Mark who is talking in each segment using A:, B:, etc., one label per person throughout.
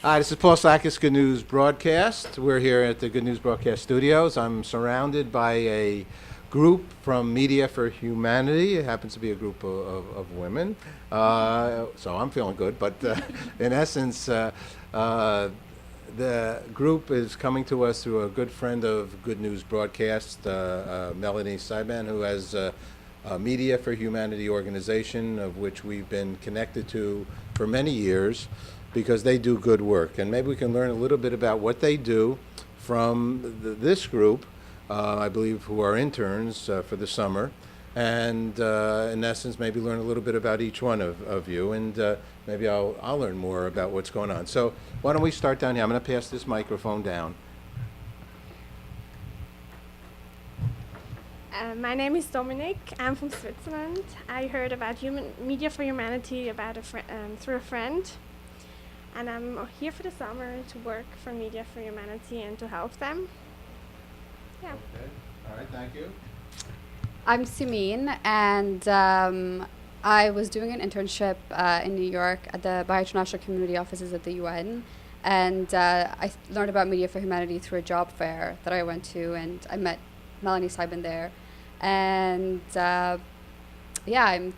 A: Hi, this is Paul Sakis, Good News Broadcast. We're here at the Good News Broadcast studios. I'm surrounded by a group from Media for Humanity. It happens to be a group of women, so I'm feeling good. But in essence, the group is coming to us through a good friend of Good News Broadcast, Melanie Seiban, who has a Media for Humanity organization of which we've been connected to for many years, because they do good work. And maybe we can learn a little bit about what they do from this group, I believe, who are interns for the summer. And in essence, maybe learn a little bit about each one of you. And maybe I'll learn more about what's going on. So why don't we start down here? I'm going to pass this microphone down.
B: My name is Dominic. I'm from Switzerland. I heard about Media for Humanity through a friend. And I'm here for the summer to work for Media for Humanity and to help them. Yeah.
A: Okay. All right, thank you.
C: I'm Simin, and I was doing an internship in New York at the Biointernational Community Offices at the UN. And I learned about Media for Humanity through a job fair that I went to, and I met Melanie Seiban there. And I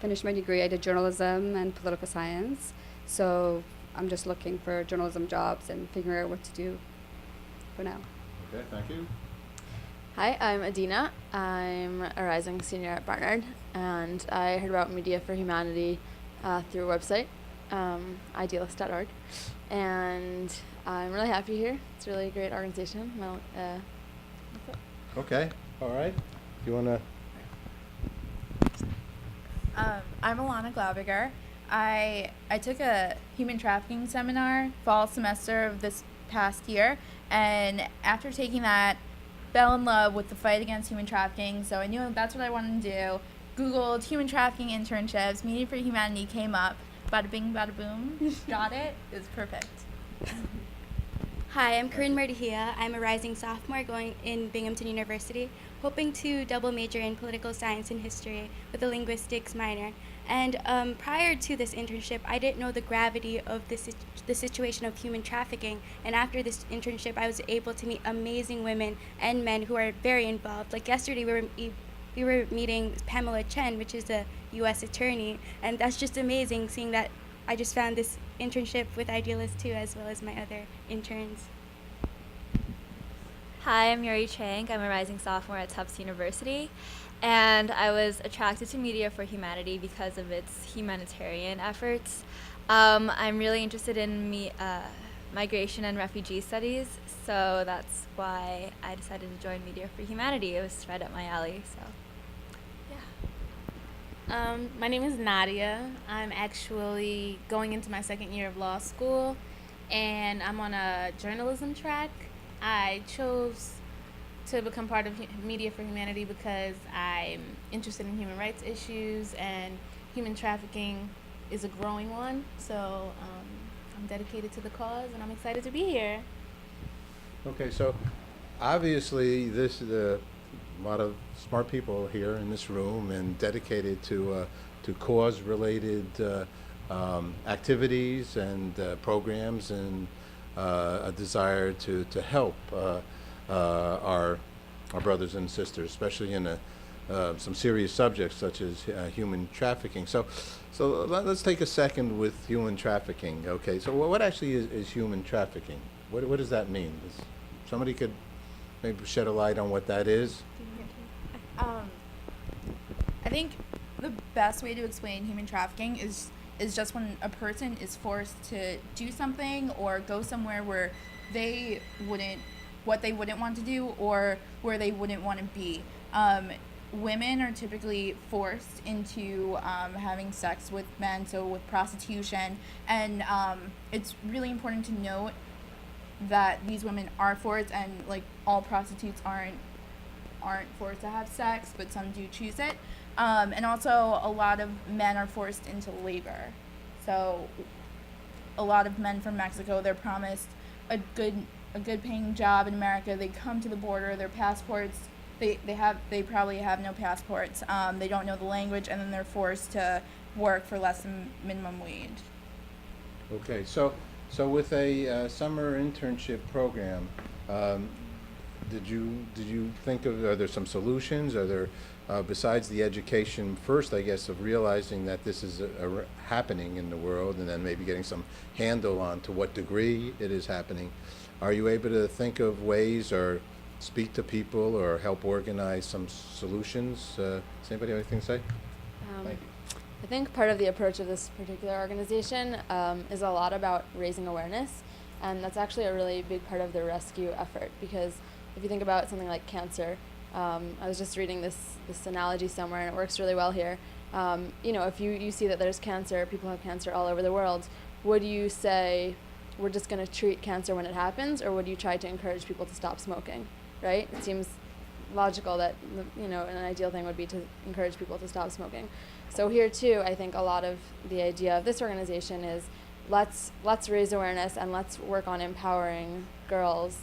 C: finished my degree. I did journalism and political science. So I'm just looking for journalism jobs and figuring out what to do for now.
A: Okay, thank you.
D: Hi, I'm Adina. I'm a rising senior at Barnard, and I heard about Media for Humanity through a website, idealist.org, and I'm really happy here. It's a really great organization. Well, that's it.
A: Okay, all right. Do you want to?
E: I'm Alana Glaubiger. I took a human trafficking seminar fall semester of this past year, and after taking that, fell in love with the fight against human trafficking, so I knew that's what I wanted to do. Googled human trafficking internships, Media for Humanity came up, bada bing, bada boom, got it, it was perfect.
F: Hi, I'm Corinne Merdihia. I'm a rising sophomore going in Binghamton University, hoping to double major in political science and history with a linguistics minor. And prior to this internship, I didn't know the gravity of the situation of human trafficking. And after this internship, I was able to meet amazing women and men who are very involved. Like yesterday, we were meeting Pamela Chen, which is a U.S. attorney, and that's just amazing seeing that. I just found this internship with Idealist too, as well as my other interns.
G: Hi, I'm Yuri Chang. I'm a rising sophomore at Tufts University, and I was attracted to Media for Humanity because of its humanitarian efforts. I'm really interested in migration and refugee studies, so that's why I decided to join Media for Humanity. It was right up my alley, so yeah.
H: My name is Nadia. I'm actually going into my second year of law school, and I'm on a journalism track. I chose to become part of Media for Humanity because I'm interested in human rights issues, and human trafficking is a growing one. So I'm dedicated to the cause, and I'm excited to be here.
A: Okay, so obviously this is a lot of smart people here in this room and dedicated to cause-related activities and programs, and a desire to help our brothers and sisters, especially in some serious subjects such as human trafficking. So let's take a second with human trafficking. Okay, so what actually is human trafficking? What does that mean? Somebody could maybe shed a light on what that is?
E: I think the best way to explain human trafficking is just when a person is forced to do something or go somewhere where they wouldn't want to do, or where they wouldn't want to be. Women are typically forced into having sex with men, so with prostitution, and it's really important to note that these women are forced, and like all prostitutes aren't forced to have sex, but some do choose it. And also a lot of men are forced into labor. So a lot of men from Mexico, they're promised a good paying job in America. They come to the border, their passports, they probably have no passports. They don't know the language, and then they're forced to work for less than minimum wage.
A: Okay, so So with a summer internship program, um, did you think of, are there some solutions? Are there, besides the education first, I guess, of realizing that this is happening in the world, and then maybe getting some handle on to what degree it is happening, are you able to think of ways or speak to people or help organize some solutions? Does anybody have anything to say? Thank you.
D: I think part of the approach of this particular organization is a lot about raising awareness, and that's actually a really big part of the rescue effort, because if you think about something like cancer, I was just reading this analogy somewhere, and it works really well here. If you see that there's cancer, people have cancer all over the world, would you say, we're just going to treat cancer when it happens, or would you try to encourage people to stop smoking, right? It seems logical that, an ideal thing would be to encourage people to stop smoking. So here too, I think a lot of the idea of this organization is let's raise awareness and let's work on empowering girls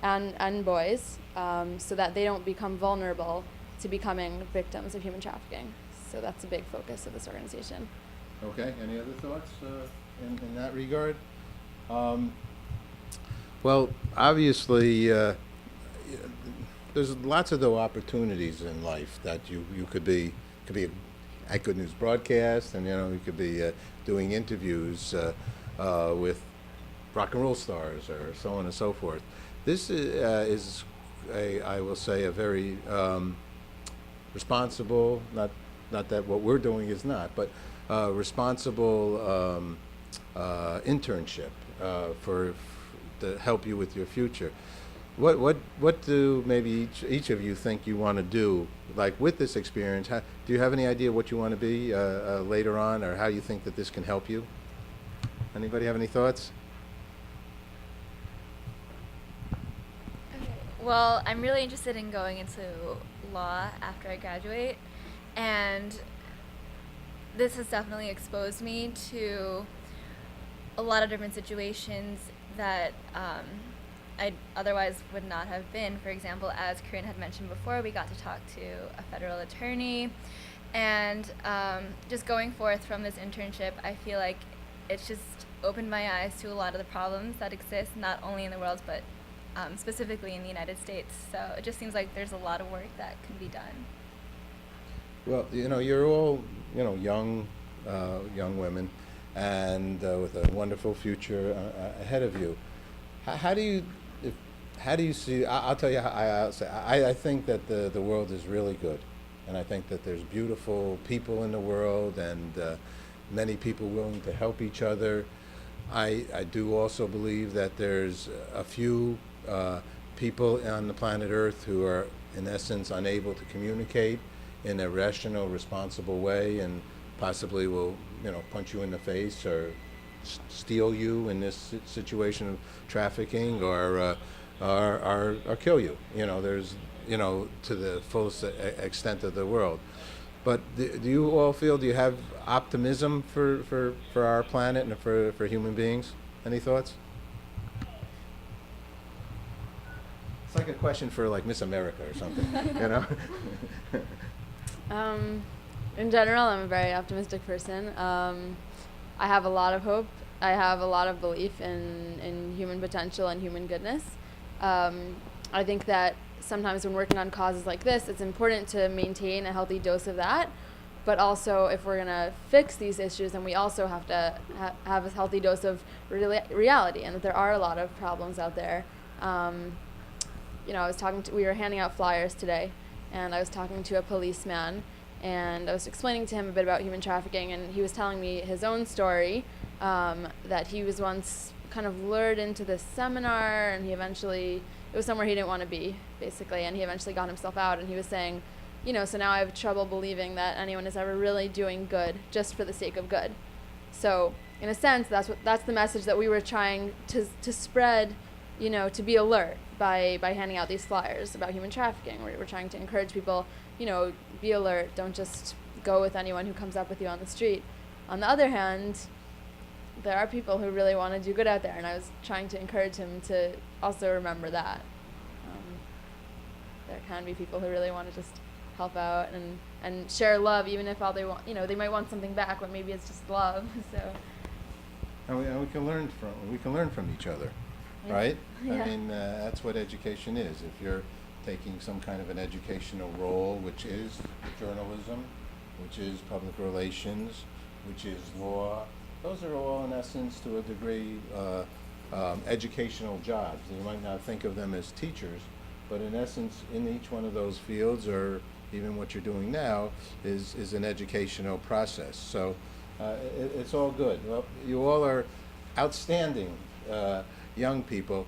D: and boys so that they don't become vulnerable to becoming victims of human trafficking. So that's a big focus of this organization.
A: Okay, any other thoughts in that regard? Well, obviously, there's lots of those opportunities in life that you could be at Good News Broadcast, and you could be doing interviews with rock and roll stars or so on and so forth. This is I will say, a very responsible, not that what we're doing is not, but responsible internship to help you with your future. What do maybe each of you think you want to do, like with this experience? Do you have any idea what you want to be later on, or how you think that this can help you? Anybody have any thoughts?
G: Okay. Well, I'm really interested in going into law after I graduate, and this has definitely exposed me to a lot of different situations that I otherwise would not have been. For example, as Corinne had mentioned before, we got to talk to a federal attorney, and just going forth from this internship, I feel like it's just opened my eyes to a lot of the problems that exist, not only in the world, but specifically in the United States. So it just seems like there's a lot of work that can be done.
A: Well, you're all, young women, and with a wonderful future ahead of you. How do you see? I'll tell you. I'll say. I think that the world is really good, and I think that there's beautiful people in the world, and many people willing to help each other. I do also believe that there's a few people on the planet Earth who are, in essence, unable to communicate in a rational, responsible way, and possibly will, punch you in the face or steal you in this situation of trafficking, or kill you. There's, to the fullest extent of the world. But do you all feel? Do you have optimism for our planet and for human beings? Any thoughts? It's like a question for like Miss America or something,
D: In general, I'm a very optimistic person. I have a lot of hope. I have a lot of belief in human potential and human goodness. I think that sometimes when working on causes like this, it's important to maintain a healthy dose of that. But also, if we're going to fix these issues, then we also have to have a healthy dose of reality, and that there are a lot of problems out there. We were handing out flyers today, and I was talking to a policeman, and I was explaining to him a bit about human trafficking, and he was telling me his own story, that he was once kind of lured into this seminar, and it was somewhere he didn't want to be, basically, and he eventually got himself out, and he was saying, so now I have trouble believing that anyone is ever really doing good just for the sake of good. So, in a sense, that's the message that we were trying to spread, to be alert by handing out these flyers about human trafficking. We're trying to encourage people, be alert, don't just go with anyone who comes up with you on the street. On the other hand, there are people who really want to do good out there, and I was trying to encourage him to also remember that. There can be people who really want to just help out and share love, even if all they want, they might want something back, but maybe it's just love. So.
A: and we can learn from each other, right?
D: Yeah.
A: I mean, that's what education is. If you're taking some kind of an educational role, which is journalism, which is public relations, which is law, those are all, in essence, to a degree, educational jobs. You might not think of them as teachers, but in essence, in each one of those fields, or even what you're doing now, is an educational process. So it's all good. Well, you all are outstanding young people.